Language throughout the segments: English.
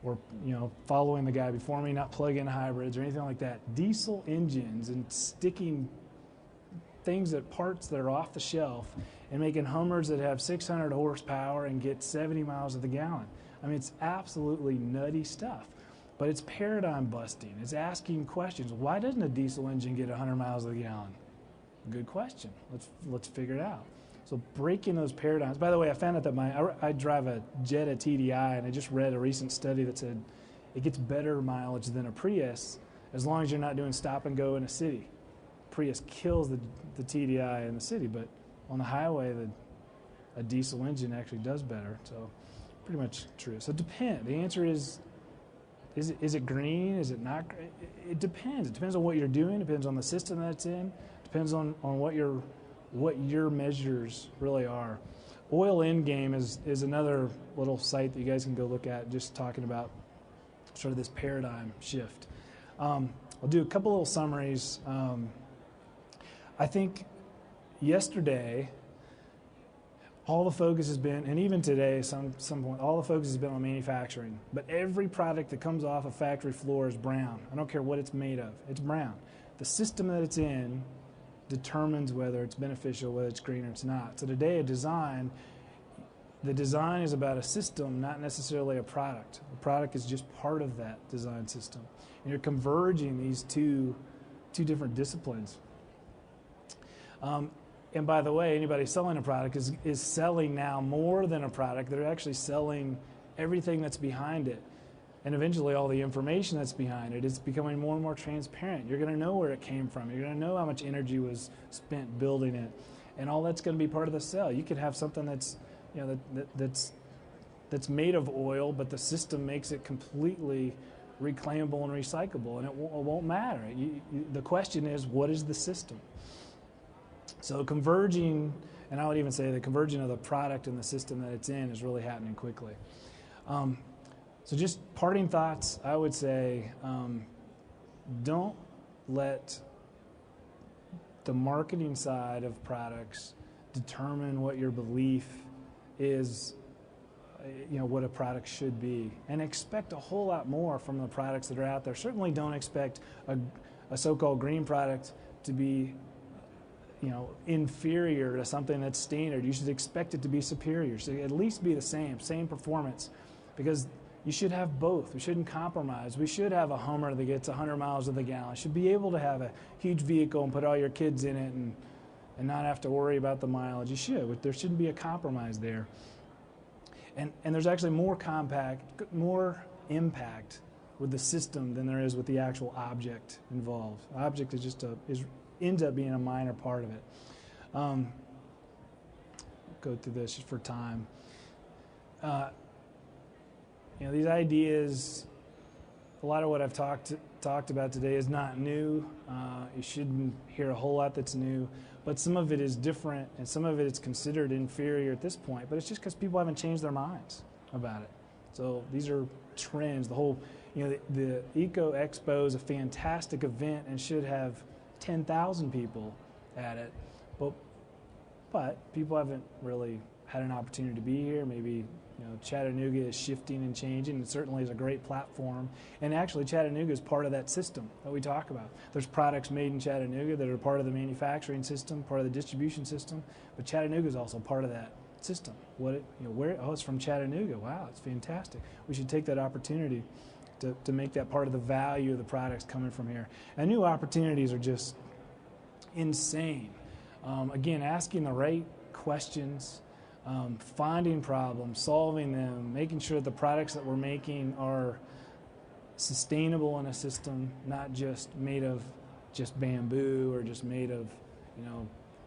or following the guy before me, not plug-in hybrids or anything like that. Diesel engines and sticking parts that are off the shelf and making Hummers that have 600 horsepower and get 70 miles to the gallon. I mean, it's absolutely nutty stuff, but it's paradigm busting. It's asking questions. Why doesn't a diesel engine get 100 miles to the gallon? Good question. Let's figure it out. So breaking those paradigms. By the way, I found out that I drive a Jetta TDI, and I just read a recent study that said it gets better mileage than a Prius as long as you're not doing stop and go in a city. Prius kills the TDI in the city, but on the highway, a diesel engine actually does better. So pretty much true. So it depends. The answer is it green? Is it not? It depends. It depends on what you're doing. It depends on the system that it's in. It depends on what your measures really are. Oil Endgame is another little site that you guys can go look at, just talking about sort of this paradigm shift. I'll do a couple little summaries. I think yesterday, all the focus has been, and even today, some point, all the focus has been on manufacturing. But every product that comes off a factory floor is brown. I don't care what it's made of. It's brown. The system that it's in determines whether it's beneficial, whether it's green or it's not. So today, the design is about a system, not necessarily a product. The product is just part of that design system. And you're converging these two different disciplines. And by the way, anybody selling a product is selling now more than a product. They're actually selling everything that's behind it. And eventually all the information that's behind it is becoming more and more transparent. You're going to know where it came from. You're going to know how much energy was spent building it. And all that's going to be part of the sell. You could have something that's, that's made of oil, but the system makes it completely reclaimable and recyclable, and it won't matter. The question is, what is the system? So converging, and I would even say the converging of the product and the system that it's in is really happening quickly. So just parting thoughts, I would say, don't let the marketing side of products determine what your belief is, what a product should be, and expect a whole lot more from the products that are out there. Certainly don't expect a so-called green product to be inferior to something that's standard. You should expect it to be superior. So at least be the same performance, because you should have both. We shouldn't compromise. We should have a Hummer that gets 100 miles to the gallon. You should be able to have a huge vehicle and put all your kids in it and not have to worry about the mileage. You should. There shouldn't be a compromise there. And there's actually more impact with the system than there is with the actual object involved. The object is ends up being a minor part of it. Go through this just for time. These ideas, a lot of what I've talked about today is not new. You shouldn't hear a whole lot that's new, but some of it is different, and some of it is considered inferior at this point, but it's just because people haven't changed their minds about it. So these are trends. The whole, the Eco Expo is a fantastic event and should have 10,000 people at it, but people haven't really had an opportunity to be here. Maybe Chattanooga is shifting and changing. It certainly is a great platform, and actually Chattanooga is part of that system that we talk about. There's products made in Chattanooga that are part of the manufacturing system, part of the distribution system, but Chattanooga is also part of that system. It's from Chattanooga. Wow, it's fantastic. We should take that opportunity to make that part of the value of the products coming from here. And new opportunities are just insane. Again, asking the right questions, finding problems, solving them, making sure that the products that we're making are sustainable in a system, not just made of just bamboo or just made of,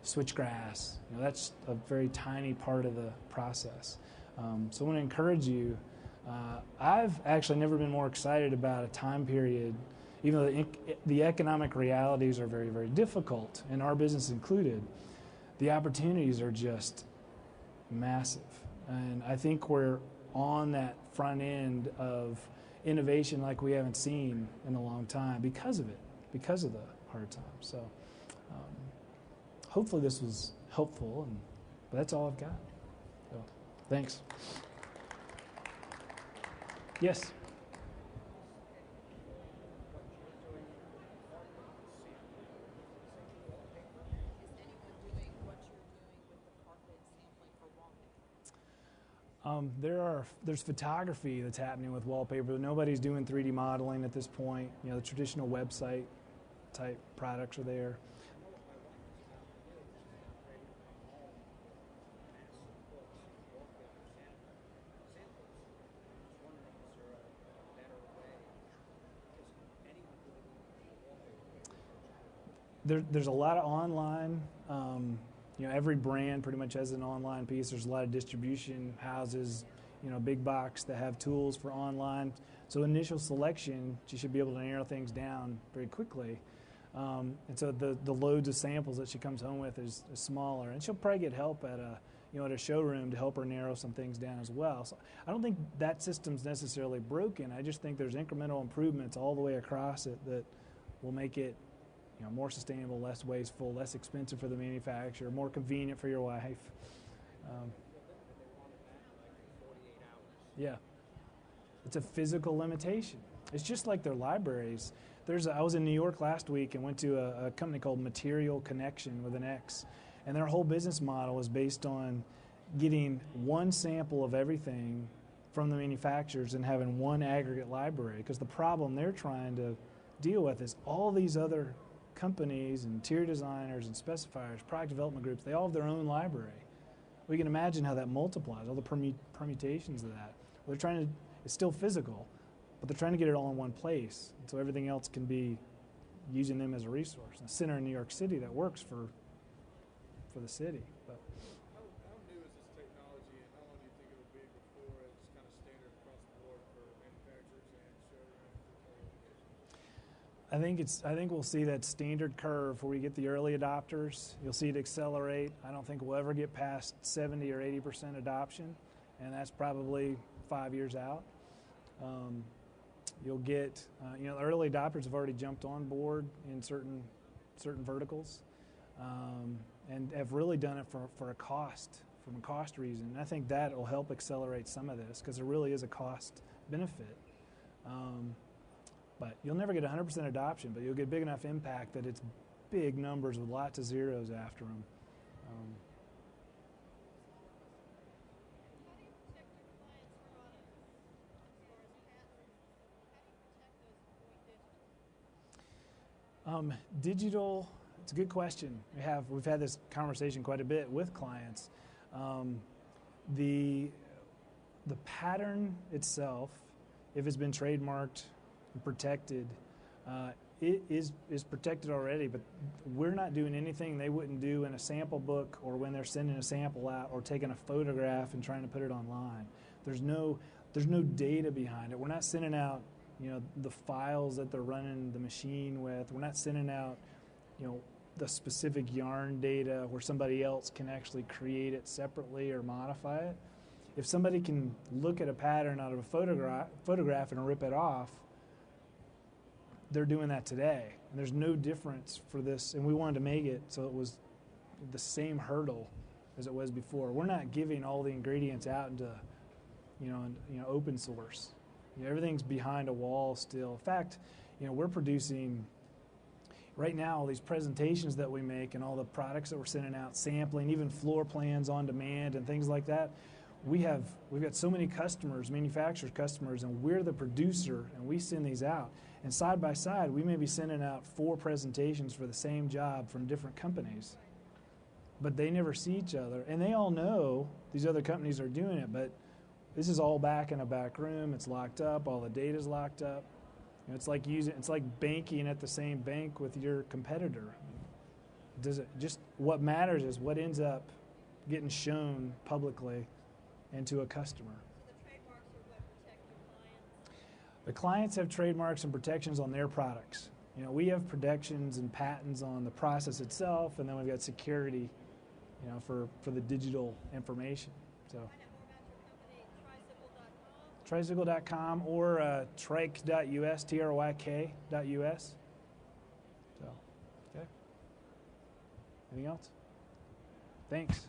switchgrass. That's a very tiny part of the process. So I want to encourage you. I've actually never been more excited about a time period, even though the economic realities are very, very difficult, and our business included. The opportunities are just massive. And I think we're on that front end of innovation like we haven't seen in a long time because of it, because of the hard times. So hopefully this was helpful, but that's all I've got. So thanks. Yes? There's photography that's happening with wallpaper. Nobody's doing 3D modeling at this point. You know, the traditional website type products are there. There's a lot of online. You know, every brand pretty much has an online piece. There's a lot of distribution houses, you know, big box that have tools for online. So initial selection, you should be able to narrow things down very quickly. And so the loads of samples that she comes home with is smaller, and she'll probably get help at a showroom to help her narrow some things down as well. So I don't think that system's necessarily broken. I just think there's incremental improvements all the way across it that will make it, you know, more sustainable, less wasteful, less expensive for the manufacturer, more convenient for your wife. Yeah, it's a physical limitation. It's just like their libraries. I was in New York last week and went to a company called Material Connection with an X, and their whole business model is based on getting one sample of everything from the manufacturers and having one aggregate library, because the problem they're trying to deal with is all these other companies and interior designers and specifiers, product development groups, they all have their own library. We can imagine how that multiplies, all the permutations of that. Well, it's still physical, but they're trying to get it all in one place, so everything else can be using them as a resource. A center in New York City that works for the city. But how new is this technology, and how long do you think it'll be before it's kind of standard across the board for manufacturers and showrooms? I think we'll see that standard curve where we get the early adopters. You'll see it accelerate. I don't think we'll ever get past 70 or 80% adoption, and that's probably 5 years out. You'll get, the early adopters have already jumped on board in certain verticals, and have really done it from a cost reason. And I think that will help accelerate some of this, because there really is a cost benefit. But you'll never get 100% adoption, but you'll get big enough impact that it's big numbers with lots of zeros after them. Digital, it's a good question. We've had this conversation quite a bit with clients. The pattern itself, if it's been trademarked and protected, it is protected already, but we're not doing anything they wouldn't do in a sample book or when they're sending a sample out or taking a photograph and trying to put it online. There's no data behind it. We're not sending out, the files that they're running the machine with. We're not sending out, the specific yarn data where somebody else can actually create it separately or modify it. If somebody can look at a pattern out of a photograph and rip it off, they're doing that today. And there's no difference for this, and we wanted to make it so it was the same hurdle as it was before. We're not giving all the ingredients out into, open source. Everything's behind a wall still. In fact, we're producing right now all these presentations that we make and all the products that we're sending out, sampling, even floor plans on demand and things like that. We've got so many customers, manufacturers customers, and we're the producer, and we send these out. And side by side, we may be sending out 4 presentations for the same job from different companies, but they never see each other. And they all know these other companies are doing it, but this is all back in a back room. It's locked up. All the data's locked up. It's like banking at the same bank with your competitor. What matters is what ends up getting shown publicly and to a customer. The trademarks are what protect your clients? The clients have trademarks and protections on their products. We have protections and patents on the process itself, and then we've got security, for the digital information. So. Find out more about your company, tricycle.com or tryk.us, tryk.us. So, okay. Anything else? Thanks.